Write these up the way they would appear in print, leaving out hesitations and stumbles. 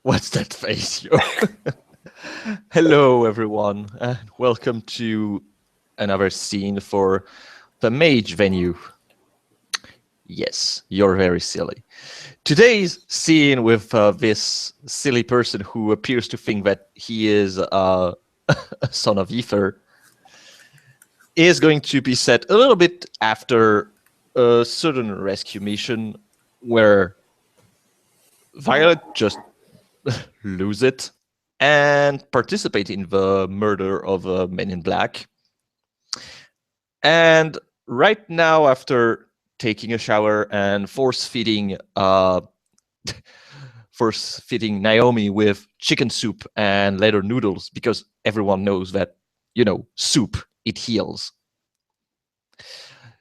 What's that face, yo? Hello, everyone, and welcome to another scene for the Mage venue. Yes, you're very silly. Today's scene with this silly person who appears to think that he is a son of Ether is going to be set a little bit after a certain rescue mission where Violet just lose it and participate in the murder of a men in black. And right now, after taking a shower and force-feeding Naomi with chicken soup and leather noodles, because everyone knows that, soup, it heals.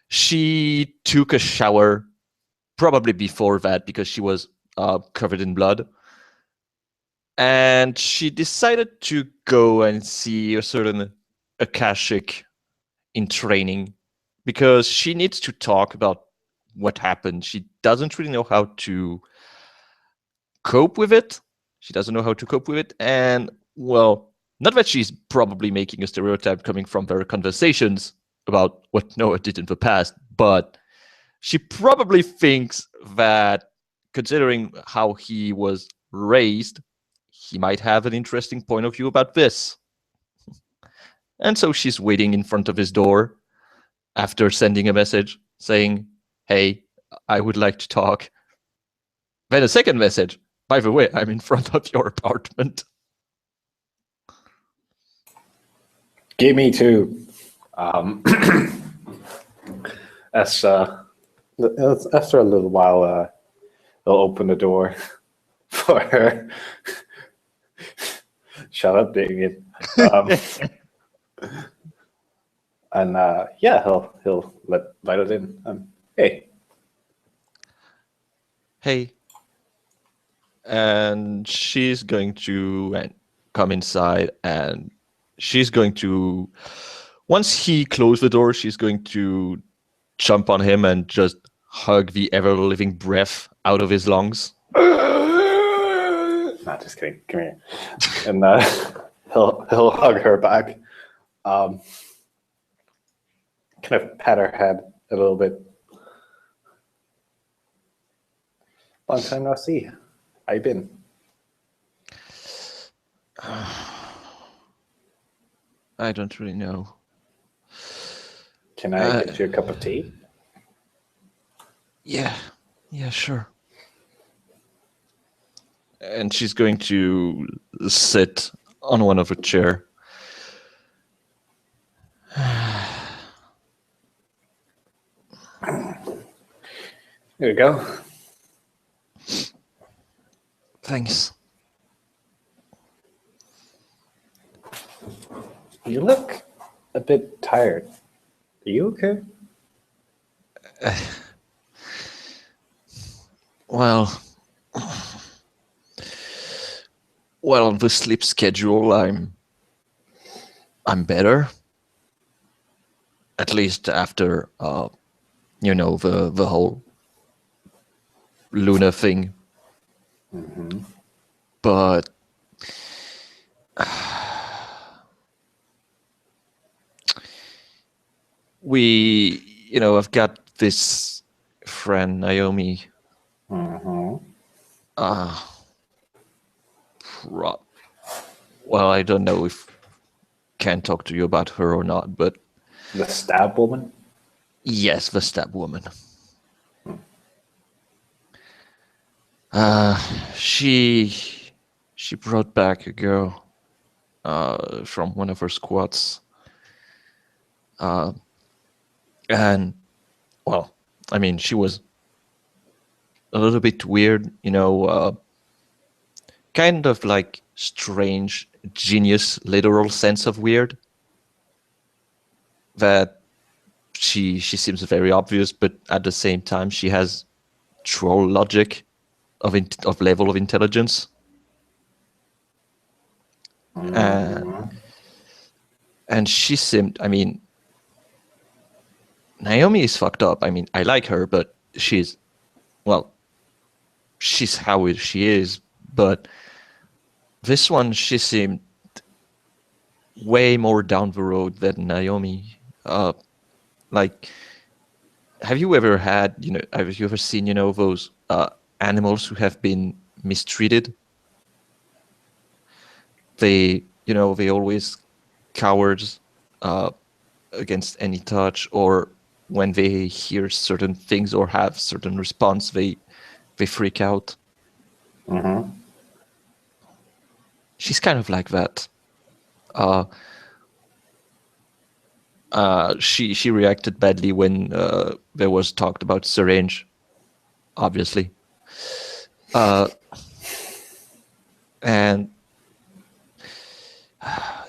She took a shower probably before that because she was covered in blood. And she decided to go and see a certain Akashic in training because she needs to talk about what happened. She doesn't really know how to cope with it. She doesn't know how to cope with it. And, well, not that she's probably making a stereotype coming from their conversations about what Noah did in the past, but she probably thinks that considering how he was raised, he might have an interesting point of view about this. And so she's waiting in front of his door after sending a message saying, "Hey, I would like to talk." Then a second message, "By the way, I'm in front of your apartment." Give me two. After a little while, they'll open the door for her. Shut up, David. And yeah, he'll let Violet in. Hey. Hey. And she's going to come inside, and she's going to, once he closed the door, she's going to jump on him and just hug the ever-living breath out of his lungs. Not just kidding. Come here. And he'll hug her back. Kind of pat her head a little bit. Long time no see. How you been? I don't really know. Can I get you a cup of tea? Yeah, sure. And she's going to sit on one of her chair. Here we go. Thanks. You look a bit tired. Are you okay? Well, on the sleep schedule, I'm better. At least after, the whole Luna thing. Mm-hmm. But I've got this friend, Naomi. Mm-hmm. Well, I don't know if can talk to you about her or not, but the stab woman? Yes, the stab woman. She brought back a girl from one of her squads. And, well, I mean, she was a little bit weird, kind of like strange, genius, literal sense of weird. That she seems very obvious, but at the same time, she has troll logic of level of intelligence. And she seemed, I mean, Naomi is fucked up. I mean, I like her, but she's how she is. But this one, she seemed way more down the road than Naomi. Like, have you ever have you ever seen, those animals who have been mistreated? They always cowards against any touch, or when they hear certain things or have certain response, they freak out. Mm-hmm. She's kind of like that. She reacted badly when there was talked about syringe, obviously, and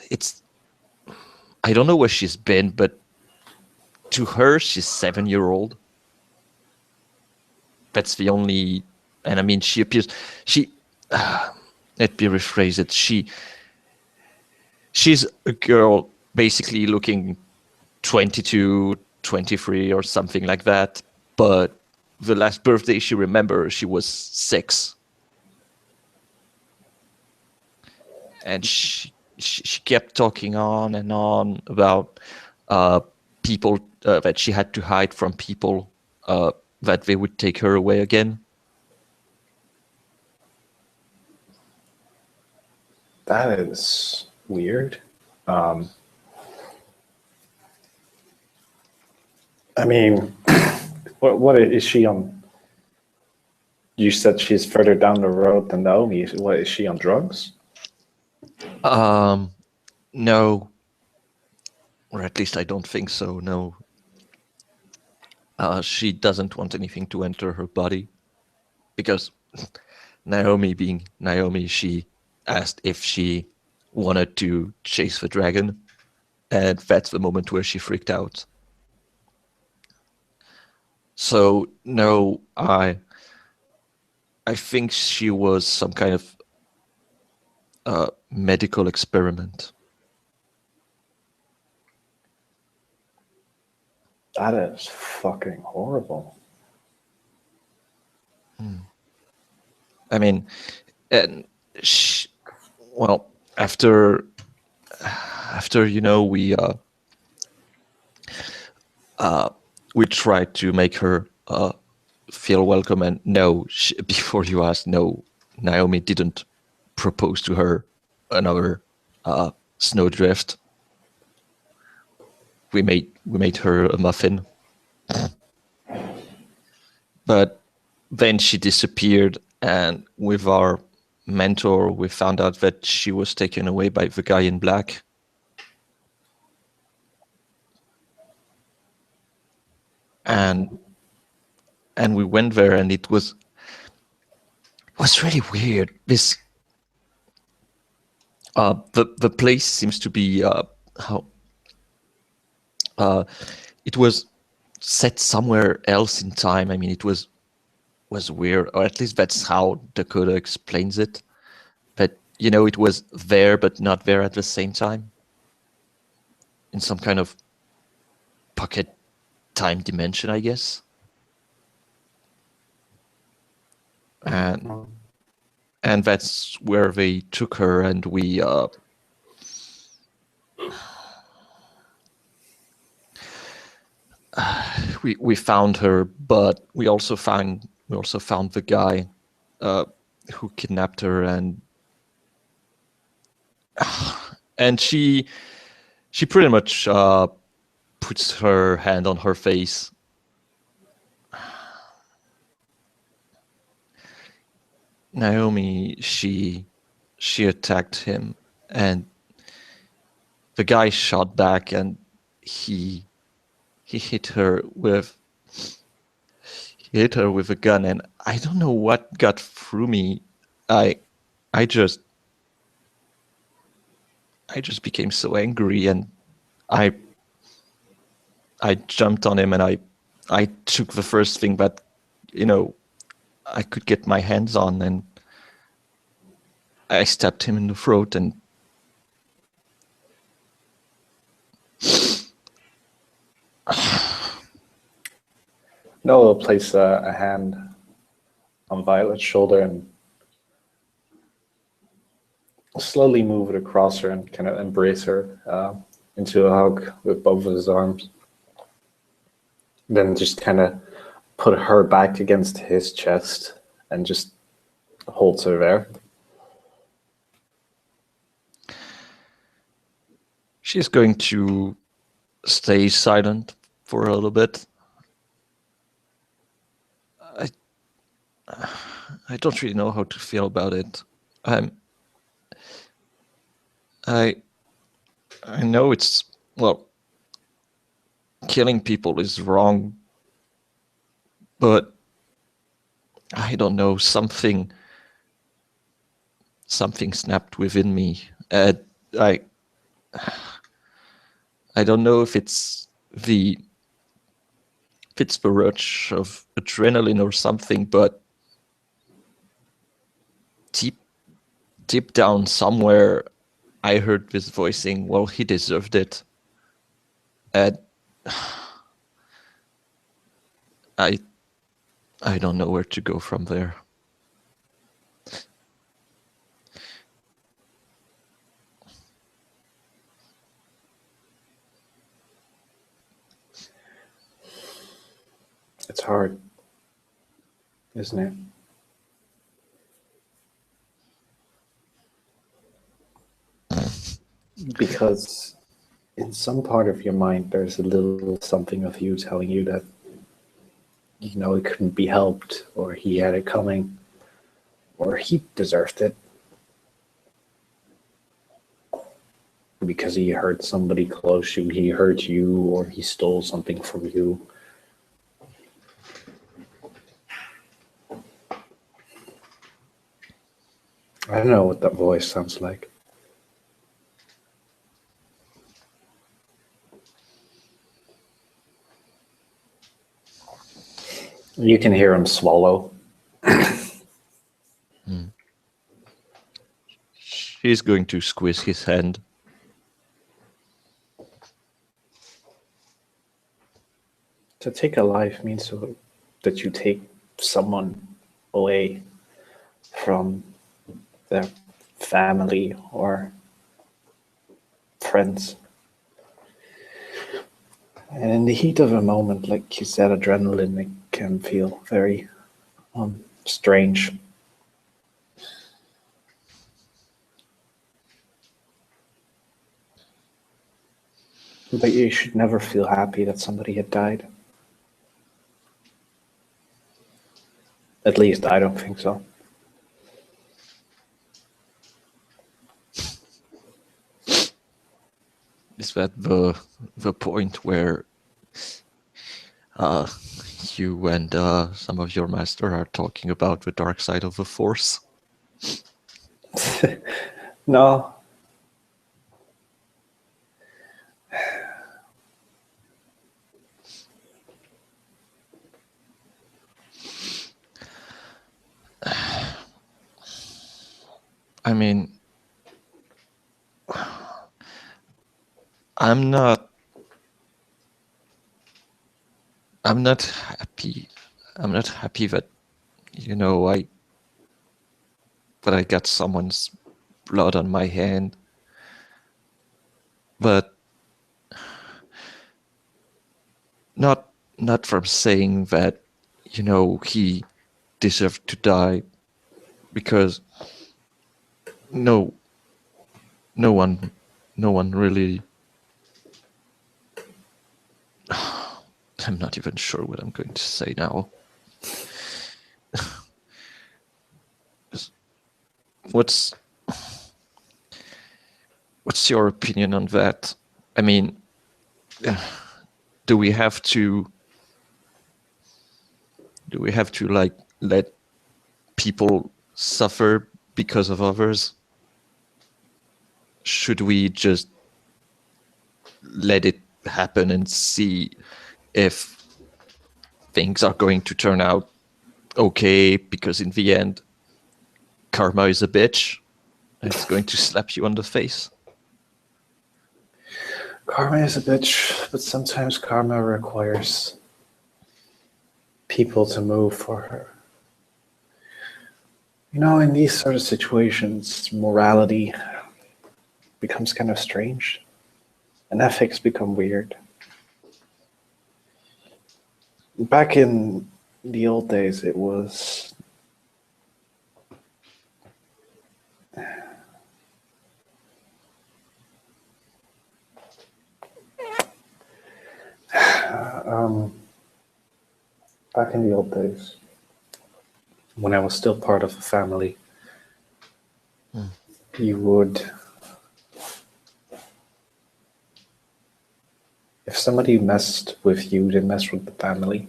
it's I don't know where she's been, but to her, she's 7-year-old. That's the only, and I mean, she appears. Let me rephrase it. She's a girl basically looking 22, 23 or something like that. But the last birthday she remembers, she was 6. And she kept talking on and on about people that she had to hide from people, that they would take her away again. That is weird. I mean, what is she on? You said she's further down the road than Naomi. What is she on drugs? No, or at least I don't think so. No, she doesn't want anything to enter her body, because Naomi, being Naomi, she asked if she wanted to chase the dragon, and that's the moment where she freaked out. So no, I think she was some kind of medical experiment. That is fucking horrible. I mean, and well, after we tried to make her feel welcome, and no, before you ask, no, Naomi didn't propose to her another snowdrift. We made her a muffin, but then she disappeared, and with our mentor, we found out that she was taken away by the guy in black. And we went there, and it was really weird. This the place seems to be it was set somewhere else in time. I mean, it was weird, or at least that's how Dakota explains it. But it was there but not there at the same time, in some kind of pocket time dimension, I guess. And that's where they took her, and we found her, but we also found the guy who kidnapped her, and she pretty much puts her hand on her face. Naomi, she attacked him, and the guy shot back, and he hit her with a gun, and I don't know what got through me. I just became so angry, and I jumped on him, and I took the first thing that I could get my hands on, and I stabbed him in the throat, and Noah will place a hand on Violet's shoulder and slowly move it across her and kind of embrace her into a hug with both of his arms. Then just kind of put her back against his chest and just holds her there. She's going to stay silent for a little bit. I don't really know how to feel about it. I know it's, well, killing people is wrong, but I don't know, something snapped within me. I don't know if it's the rush of adrenaline or something, but deep down somewhere, I heard this voicing, well, he deserved it. And I don't know where to go from there. It's hard, isn't it? Because in some part of your mind, there's a little something of you telling you that, you know, it couldn't be helped, or he had it coming, or he deserved it. Because he hurt somebody close to you, he hurt you, or he stole something from you. I don't know what that voice sounds like. You can hear him swallow. She's going to squeeze his hand. To take a life means that you take someone away from their family or friends. And in the heat of a moment, like you said, adrenaline, it can feel very strange. But you should never feel happy that somebody had died. At least I don't think so. Is that the point where you and some of your master are talking about the dark side of the Force? No. I mean, I'm not happy. I'm not happy that, you know, I got someone's blood on my hand. But not from saying that, you know, he deserved to die, because no one really. I'm not even sure what I'm going to say now. What's your opinion on that? I mean, do we have to like let people suffer because of others? Should we just let it happen and see if things are going to turn out okay? Because in the end, karma is a bitch. It's going to slap you on the face. Karma is a bitch, but sometimes karma requires people to move for her. In these sort of situations, morality becomes kind of strange, and ethics become weird. Back in the old days, it was um, back in the old days when I was still part of a family. You would, if somebody messed with you, they messed with the family,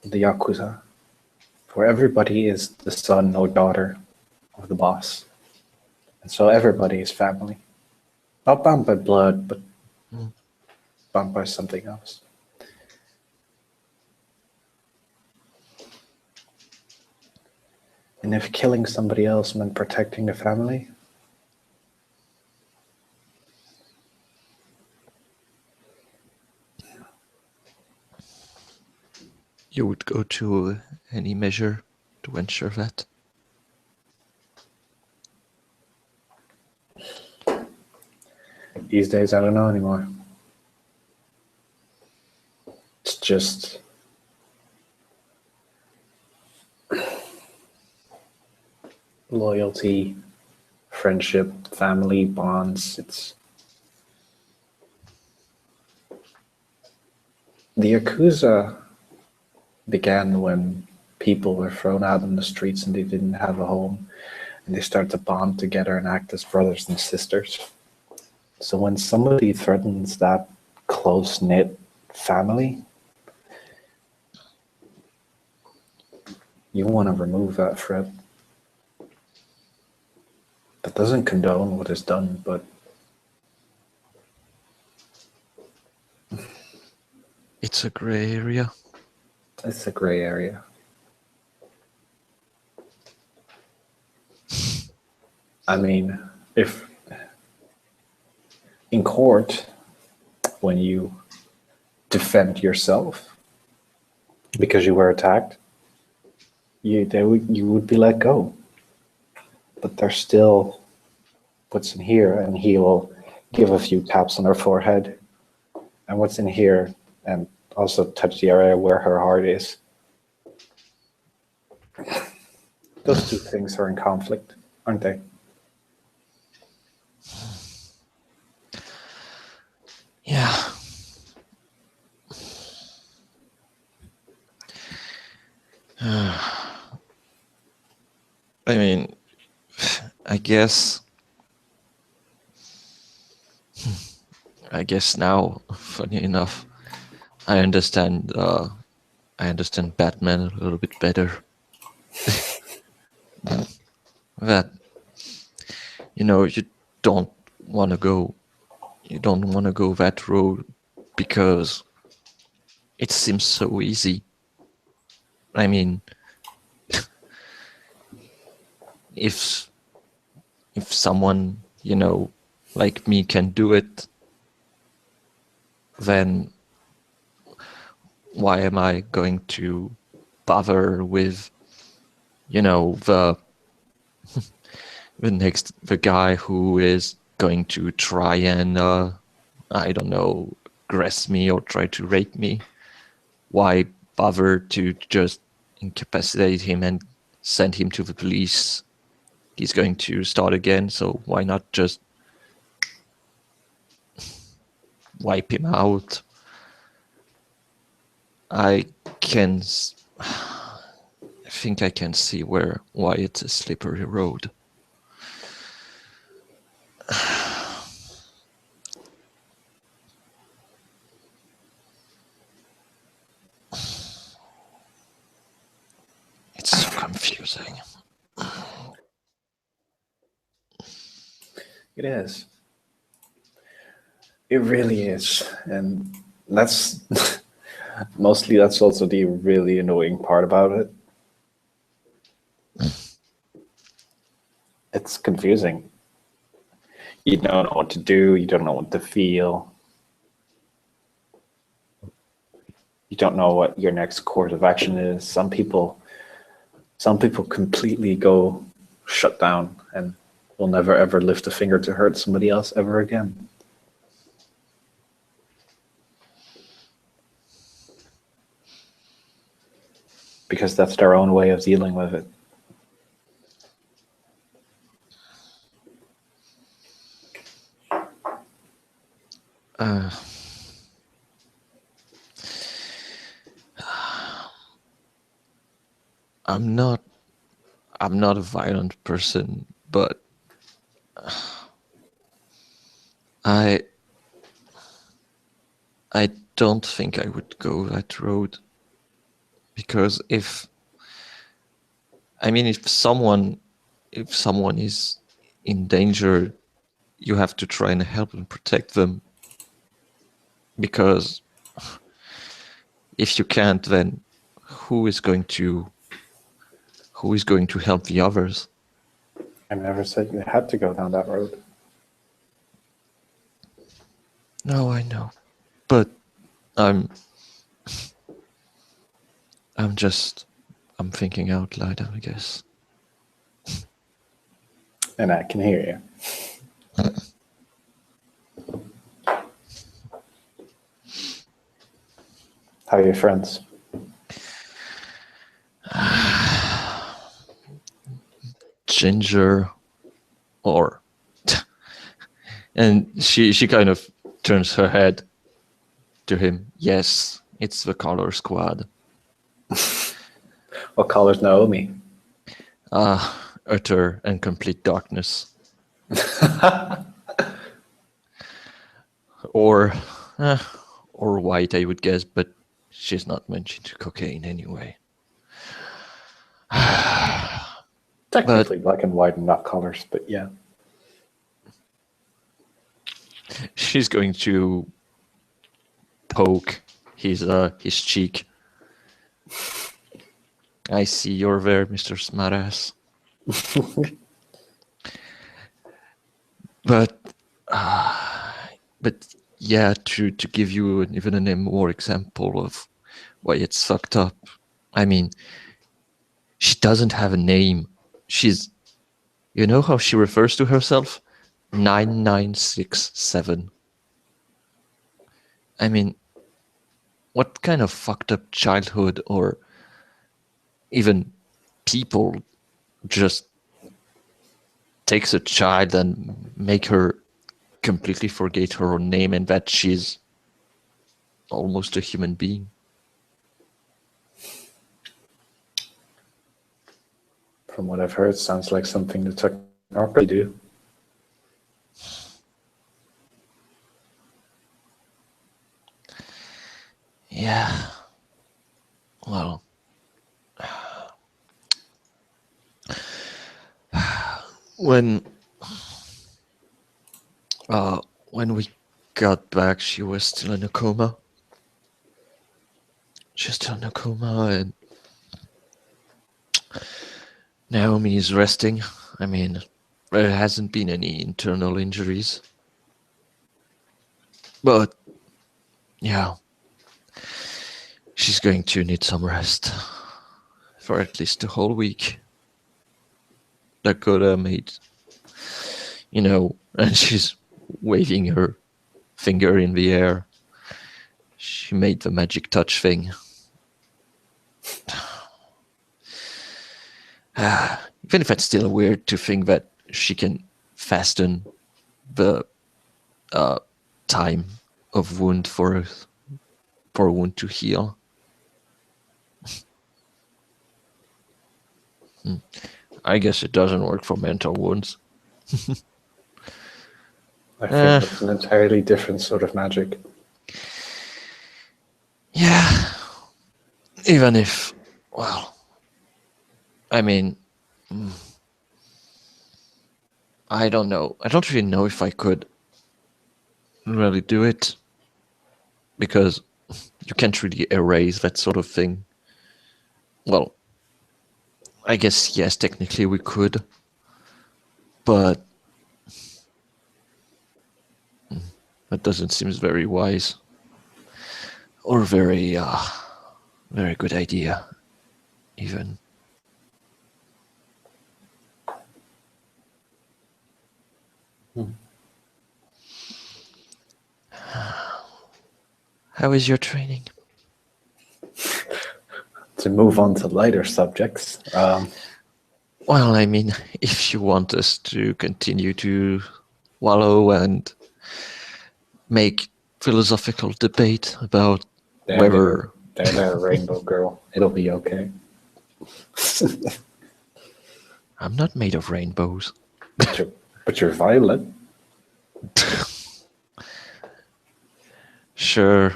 the yakuza, where everybody is the son or daughter of the boss, and so everybody is family, not bound by blood, but bound by something else. And if killing somebody else meant protecting the family, You would go to any measure to ensure that? these days I don't know anymore. It's just loyalty, friendship, family bonds. It's the yakuza began when people were thrown out in the streets and they didn't have a home, and they start to bond together and act as brothers and sisters. So when somebody threatens that close-knit family, you want to remove that threat. That doesn't condone what is done, but It's a gray area. it's a gray area. I mean, if in court, when you defend yourself because you were attacked, you would be let go. But there's still what's in here, and he will give a few taps on her forehead, and what's in here, and also touch the area where her heart is. Those two things are in conflict, aren't they? Yeah. I mean, I guess now, funny enough, I understand Batman a little bit better. That you don't want to go that road because it seems so easy. I mean, if someone like me can do it, then why am I going to bother with the guy who is going to try and I don't know, aggress me or try to rape me? Why bother to just incapacitate him and send him to the police? He's going to start again, so why not just wipe him out? I think I can see why it's a slippery road. It's so confusing. It is. It really is. And that's mostly that's also the really annoying part about it. It's confusing. You don't know what to do, you don't know what to feel. You don't know what your next course of action is. Some people Some people completely go shut down and will never ever lift a finger to hurt somebody else ever again. Because that's their own way of dealing with it. I'm not a violent person, but I don't think I would go that road, because if someone is in danger, you have to try and help and protect them, because if you can't, then who is going to help the others? I never said you had to go down that road. No, I know, but I'm thinking out loud, I guess. And I can hear you. How are your friends? Ginger, or and she kind of turns her head to him. Yes, it's the color squad. What color's Naomi? Utter and complete darkness. or white, I would guess, but she's not mentioned cocaine anyway. Technically black and white and not colors, but yeah. She's going to poke his cheek. I see you're there, Mr. Smartass. But yeah, to give you even a more example of why it's fucked up. I mean, she doesn't have a name. She's, you know how she refers to herself? 9967. I mean, what kind of fucked up childhood or even people just takes a child and make her completely forget her own name and that she's almost a human being? From what I've heard, sounds like something the technocracy do. Yeah. Well, when we got back, she was still in a coma. She's still in a coma, and Naomi is resting. I mean, there hasn't been any internal injuries. But, yeah, she's going to need some rest for at least a whole week. Dakota made, and she's waving her finger in the air. She made the magic touch thing. Even if it's still weird to think that she can fasten the time of wound for a wound to heal. I guess it doesn't work for mental wounds. I think that's an entirely different sort of magic. Yeah. Even if, well, I mean, I don't know. I don't really know if I could really do it, because you can't really erase that sort of thing. Well, I guess, yes, technically we could, but that doesn't seem very wise or very good idea, even. How is your training? To move on to lighter subjects, Well, I mean, if you want us to continue to wallow and make philosophical debate about whether there, Rainbow Girl. It'll be okay. I'm not made of rainbows. But you're violet. Sure.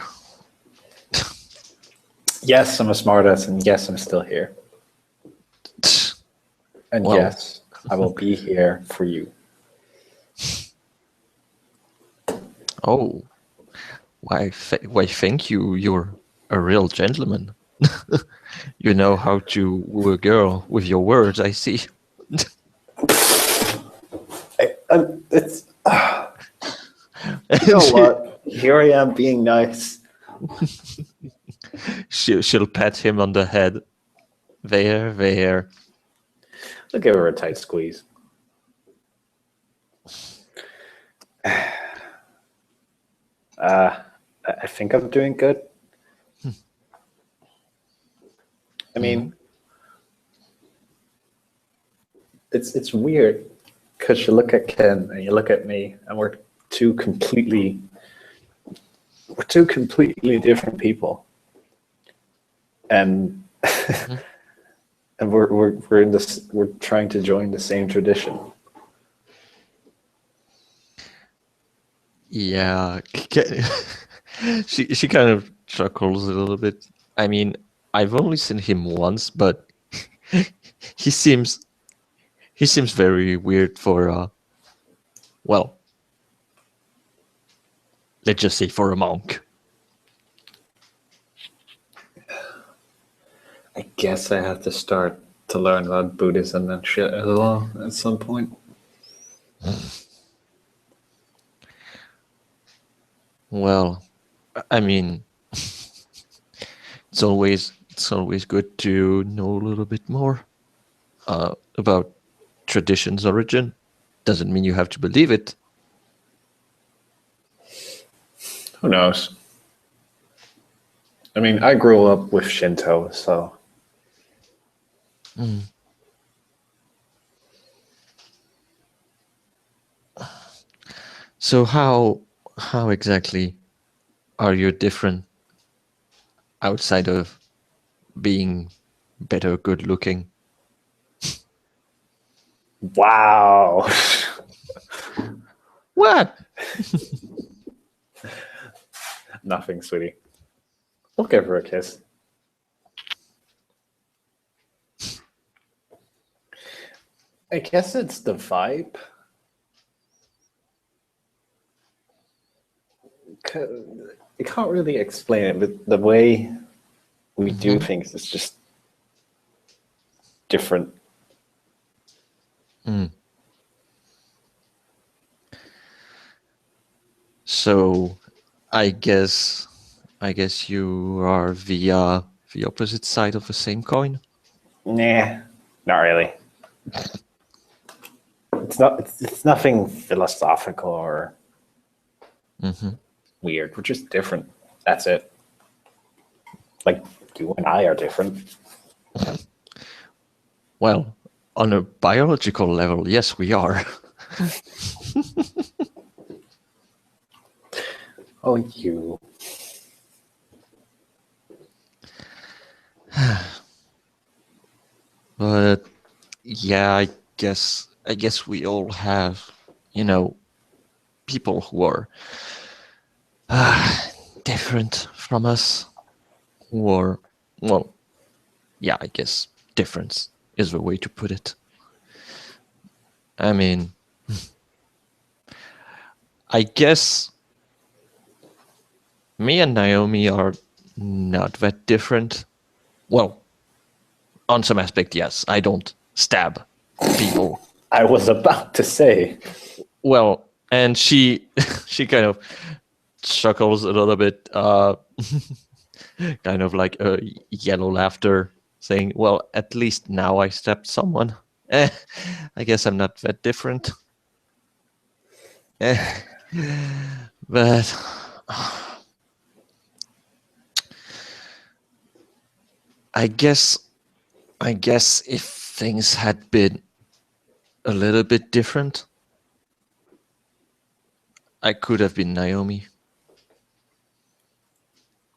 Yes, I'm a smartass, and yes, I'm still here. And Well. yes, I will be here for you. Oh, why thank you. You're a real gentleman. You know how to woo a girl with your words, I see. It's you know what? Here I am being nice. She'll pat him on the head. There. I'll give her a tight squeeze. I think I'm doing good. I mean, it's weird because you look at Ken and you look at me, and we're two completely different people, and and we're in this. We're trying to join the same tradition. Yeah. She kind of chuckles a little bit. I mean, I've only seen him once, but he seems very weird for well, let's just say for a monk. I guess I have to start to learn about Buddhism and shit as well at some point. Well, I mean, it's always good to know a little bit more about tradition's origin. Doesn't mean you have to believe it. Who knows? I mean, I grew up with Shinto, so. So how exactly are you different outside of being better good looking? Wow. What? Nothing, sweetie. We'll give her a kiss. I guess it's the vibe. I can't really explain it, but the way we do things is just different. So I guess you are the opposite side of the same coin. Nah, not really. It's nothing philosophical or weird. We're just different. That's it. Like you and I are different. Well, on a biological level, yes, we are. Oh, you. But yeah, I guess we all have, people who are different from us, who are, well, yeah, I guess difference is the way to put it. I mean, I guess me and Naomi are not that different. Well, on some aspect, yes. I don't stab people. I was about to say. Well, and she kind of chuckles a little bit, kind of like a yellow laughter, saying, well, at least now I stabbed someone. I guess I'm not that different. But I guess if things had been a little bit different, I could have been Naomi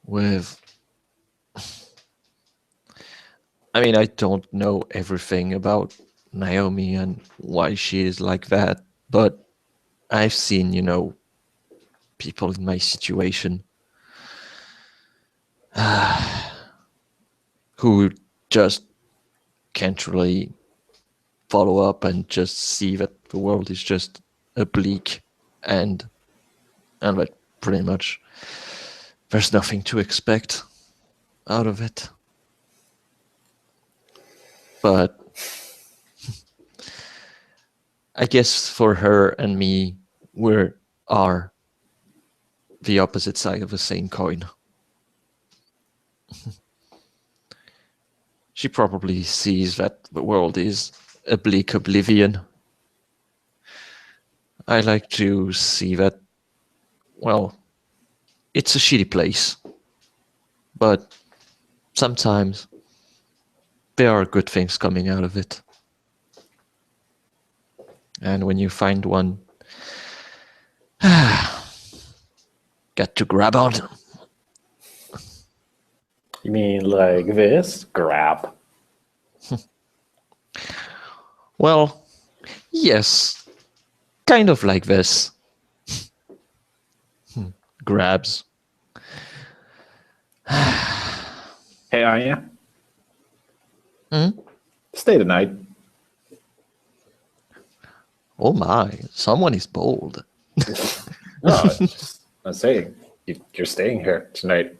with. I mean, I don't know everything about Naomi and why she is like that, but I've seen, people in my situation who just can't really follow up and just see that the world is just a bleak and that pretty much there's nothing to expect out of it. But I guess for her and me, we are the opposite side of the same coin. She probably sees that the world is a bleak oblivion. I like to see that, well, it's a shitty place, but sometimes there are good things coming out of it. And when you find one, got to grab on. You mean like this? Grab. Well, yes, kind of like this. Grabs. Hey, Annia. Hmm? Stay tonight. Oh my, someone is bold. No, I'm saying you're staying here tonight.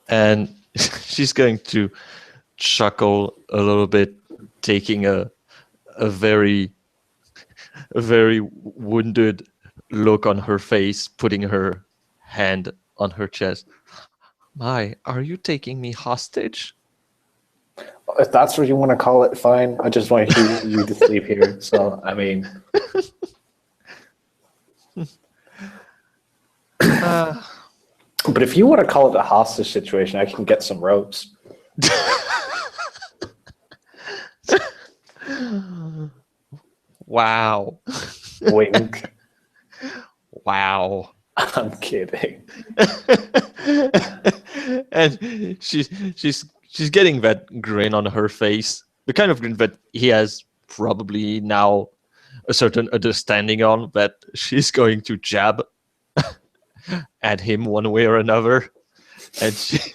And she's going to chuckle a little bit, taking a very wounded look on her face, putting her hand on her chest. My, are you taking me hostage? If that's what you want to call it, fine. I just want you to sleep here. So, I mean, but if you want to call it a hostage situation, I can get some ropes. Wow. Wink. Wow. I'm kidding. And she's getting that grin on her face, the kind of grin that he has probably now a certain understanding on, that she's going to jab at him one way or another. And she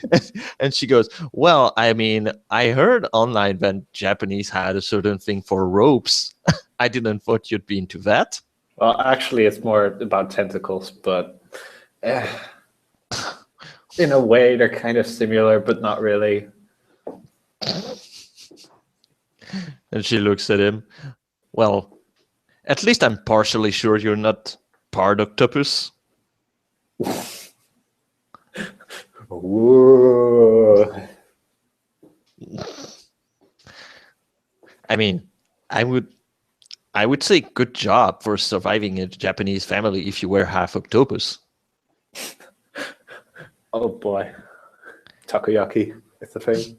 and she goes, well, I mean, I heard online that Japanese had a certain thing for ropes. I didn't thought you'd be into that. Well, actually, it's more about tentacles, but in a way, they're kind of similar, but not really. And she looks at him. Well, at least I'm partially sure you're not part octopus. Whoa. I mean, I would say good job for surviving a Japanese family if you were half octopus. Oh boy. Takoyaki is the thing.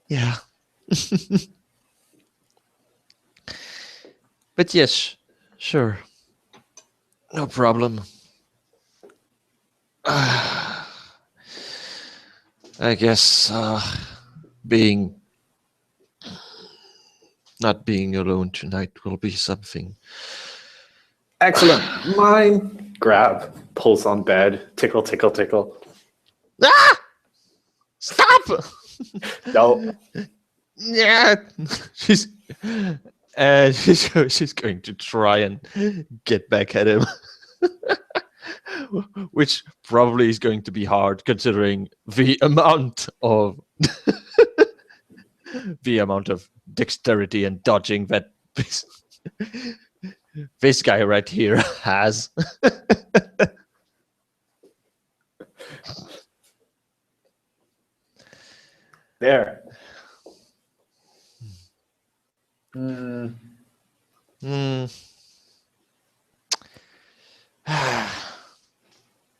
Yeah. But yes, sure. No problem. I guess not being alone tonight will be something. Excellent. Mine. Grab. Pulls on bed. Tickle, tickle, tickle. Ah! Stop! No. Yeah. she's she's going to try and get back at him. Which probably is going to be hard considering the amount of dexterity and dodging that this guy right here has. There. Mm, Hmm.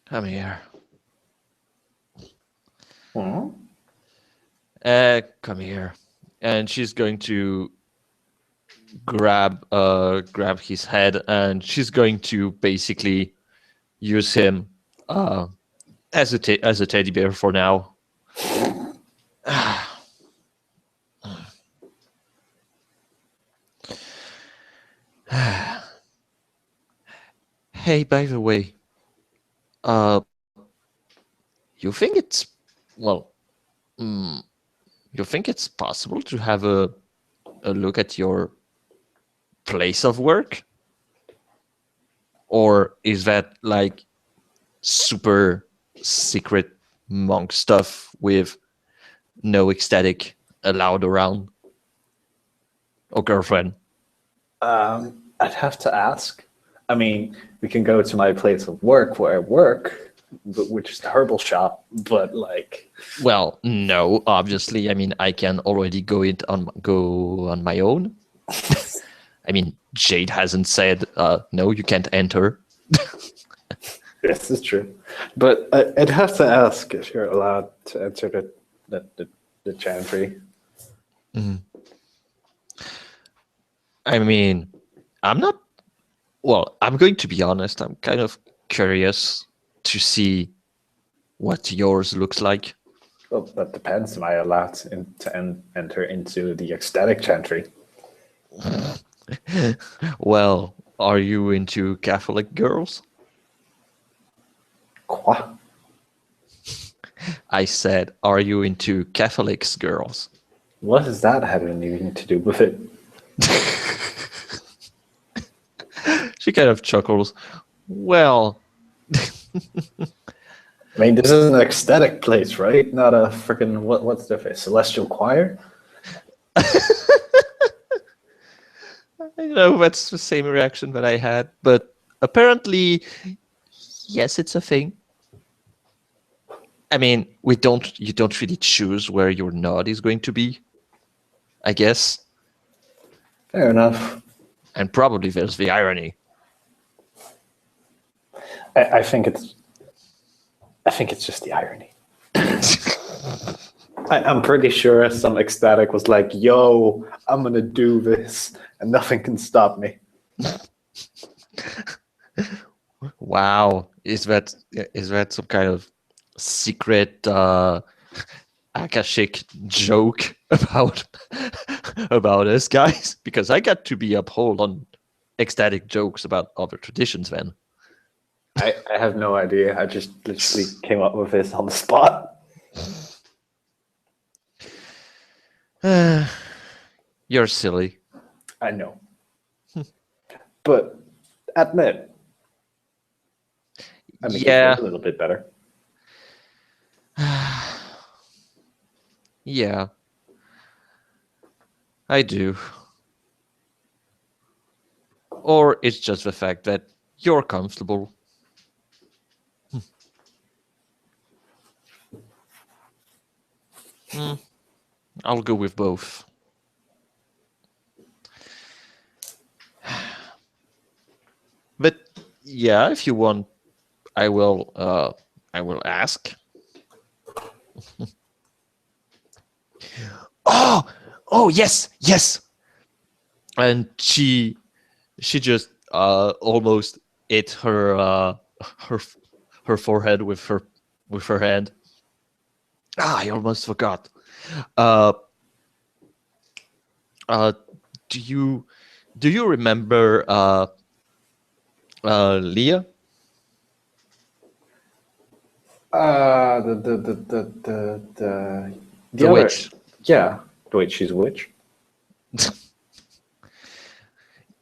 Come here. hmm? Come here. And she's going to grab his head, and she's going to basically use him uh, as a teddy bear for now. Hey, by the way, uh, you think it's well, mm, you think it's possible to have a look at your place of work, or is that like super secret monk stuff with no ecstatic allowed around or girlfriend? I'd have to ask. I mean, we can go to my place of work where I work, which is the herbal shop. But like, Well, no, obviously. I mean, I can already go on my own. I mean, Jade hasn't said no, you can't enter. this is true. But I'd have to ask if you're allowed to enter the chantry. I mean, I'm not. Well, I'm going to be honest. I'm kind of curious to see what yours looks like. Well, that depends. Am I allowed to enter into the ecstatic chantry? Well, are you into Catholic girls? Quoi? I said, are you into Catholics girls? What does that have anything to do with it? She kind of chuckles. Well, I mean, this is an ecstatic place, right? Not a freaking what's the face? Celestial choir? you know, that's the same reaction that I had, but apparently, yes, it's a thing. I mean, you don't really choose where your nod is going to be, I guess. Fair enough. And probably there's the irony. I think it's just the irony. I'm pretty sure some ecstatic was like, "Yo, I'm gonna do this, and nothing can stop me." Wow, is that some kind of secret Akashic joke about about us guys? Because I got to be uphold on ecstatic jokes about other traditions then. I have no idea. I just literally came up with this on the spot. You're silly. I know, but admit, I make you Yeah, feel a little bit better. yeah, I do. Or it's just the fact that you're comfortable. I'll go with both. But yeah, if you want, I will ask. Oh yes, yes. And she just almost ate her her forehead with her hand. I almost forgot. Uh, uh, do you remember Leah, The the other, witch? yeah. Wait, she's a witch.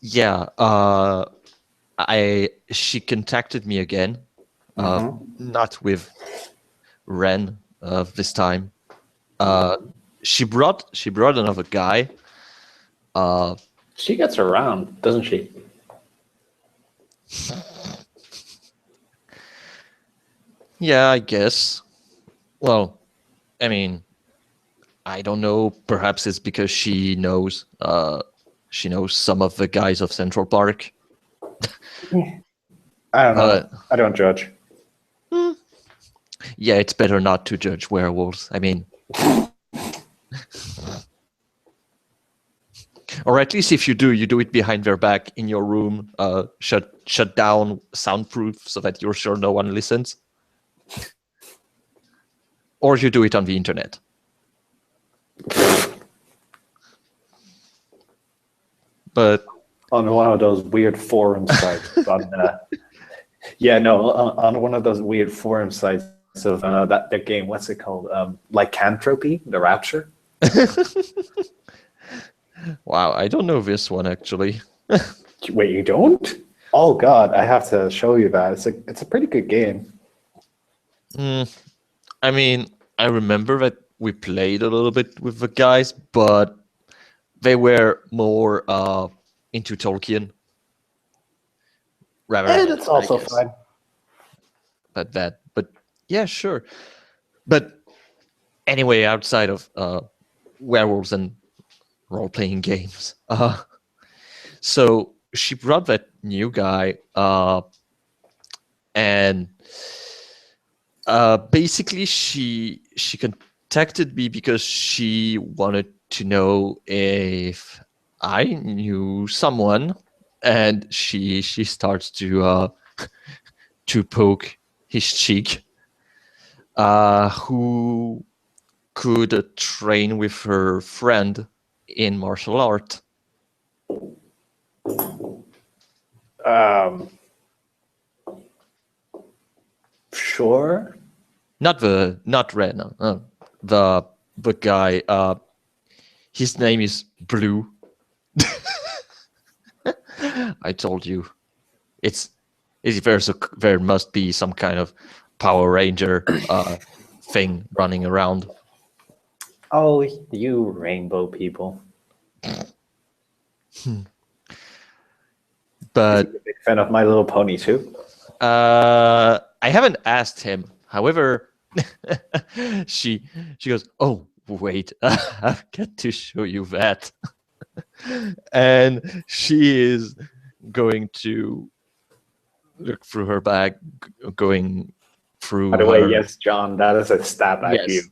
Yeah. She contacted me again. Not with Ren this time. She brought another guy. She gets around, doesn't she? Yeah, I guess. Well, I mean, I don't know. Perhaps it's because she knows she knows some of the guys of Central Park. I don't know. Uh, I don't judge. yeah, it's better not to judge werewolves. I mean, or at least if you do it behind their back in your room, shut down, soundproof, so that you're sure no one listens. Or you do it on the internet. But On one of those weird forum sites. On one of those weird forum sites of that game. What's it called? Lycanthropy, the Rapture. wow, I don't know this one actually. Wait, you don't? Oh God, I have to show you that. It's a pretty good game. I mean, I remember that we played a little bit with the guys, but they were more into Tolkien. Rather than It's also I guess. fine. But yeah, sure. But anyway, outside of werewolves and role-playing games, so she brought that new guy, and basically she contacted me because she wanted to know if I knew someone, and she starts to poke his cheek, who could train with her friend in martial art. Sure. Not Ren. The guy. His name is Blue. I told you, there must be some kind of Power Ranger thing running around. Oh, you rainbow people. But is he a big fan of My Little Pony too? I haven't asked him. However, she goes, "Oh, wait, I've got to show you that." And she is going to look through her bag, going through By the her. way, yes, John, that is a stab at you.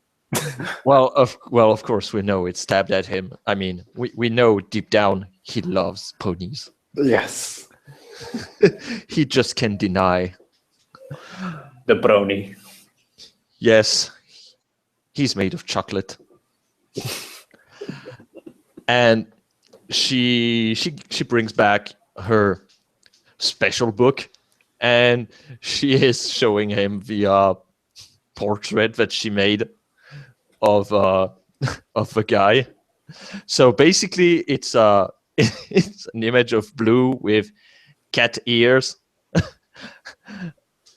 Well, of course we know it's stabbed at him. I mean, we know deep down he loves ponies. Yes. He just can't deny. The brony. Yes, he's made of chocolate. And she brings back her special book, and she is showing him the portrait that she made of the guy. So basically, it's it's an image of Blue with cat ears,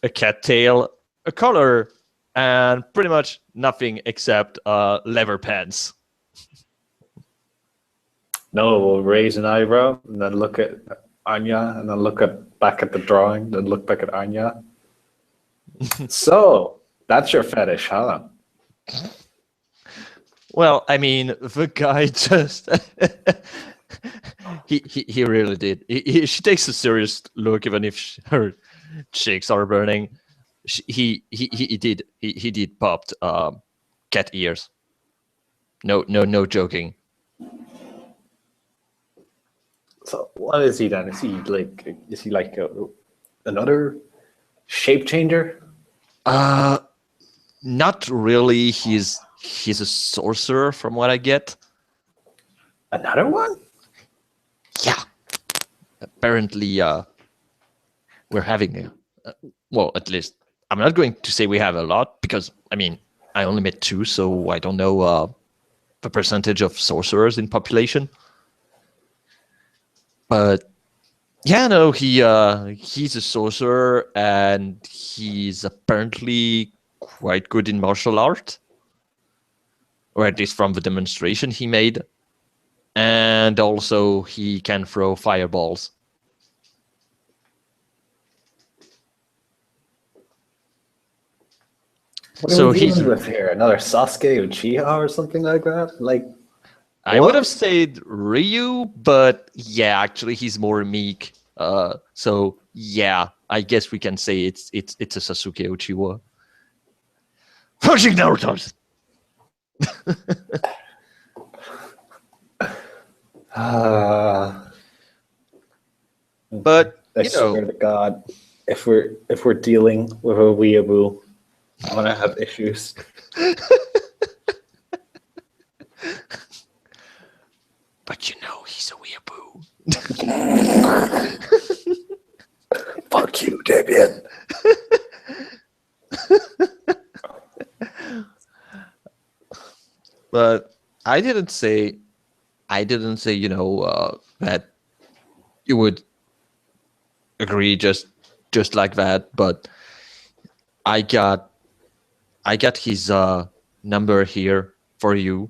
a cat tail, a collar, and pretty much nothing except leather pants. No, we'll raise an eyebrow and then look at Anya and then back at the drawing, then look back at Anya. So that's your fetish, huh? Well, I mean, the guy just he really did. She takes a serious look, even if her cheeks are burning. He did popped cat ears. No joking. So what is he then? Is he like another shape changer? Not really. He's a sorcerer, from what I get. Another one? Yeah. Apparently, we're having well, at least I'm not going to say we have a lot, because I mean I only met 2, so I don't know the percentage of sorcerers in population. But yeah, no, he's a sorcerer, and he's apparently quite good in martial art, or at least from the demonstration he made. And also he can throw fireballs. What are we dealing with here? Another Sasuke Uchiha or something like that? Like, I would have said Ryu, but yeah, actually he's more meek. So yeah, I guess we can say it's a Sasuke Uchiwa. Fucking Naruto's. But I swear to God, if we're dealing with a weeaboo, I'm gonna have issues. But he's a weeaboo. Fuck you, Damien. But I didn't say, that you would agree just like that. But I got his number here for you.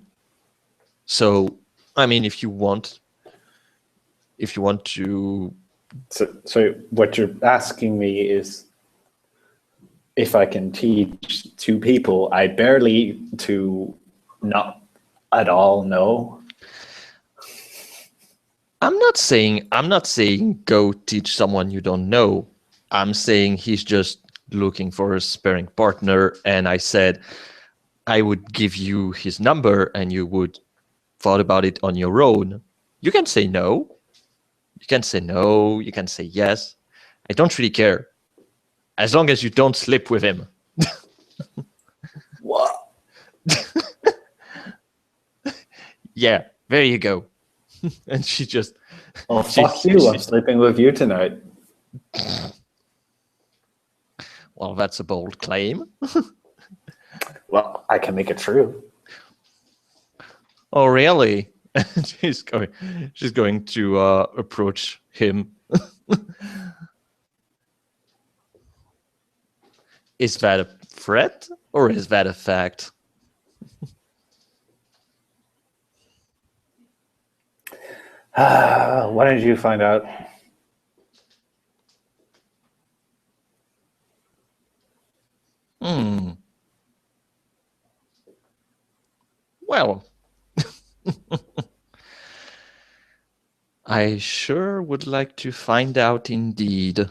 So I mean, if you want to. So what you're asking me is if I can teach two people I barely to not at all know. I'm not saying go teach someone you don't know. I'm saying he's just looking for a sparring partner, and I said I would give you his number and you would thought about it on your own. You can say no. You can say no. You can say yes. I don't really care. As long as you don't sleep with him. What? Yeah, there you go. And she just... Oh, fuck you. I'm sleeping with you tonight. Well, that's a bold claim. Well, I can make it true. Oh, really? she's going to approach him. Is that a threat or is that a fact? Why did you find out? Well, I sure would like to find out indeed,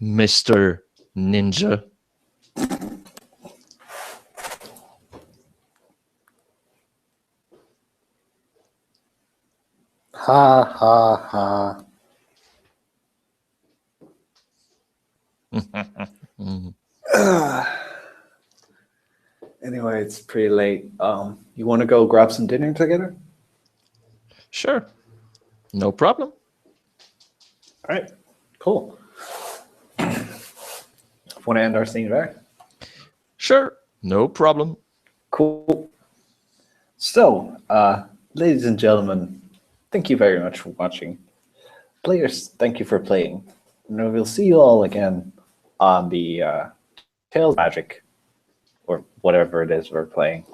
Mr. Ninja. Ha ha ha. Anyway, it's pretty late. You want to go grab some dinner together? Sure. No problem. All right. Cool. Want to end our scene there? Sure. No problem. Cool. So, ladies and gentlemen, thank you very much for watching. Players, thank you for playing. And we'll see you all again on the Tales of Magic, or whatever it is we're playing.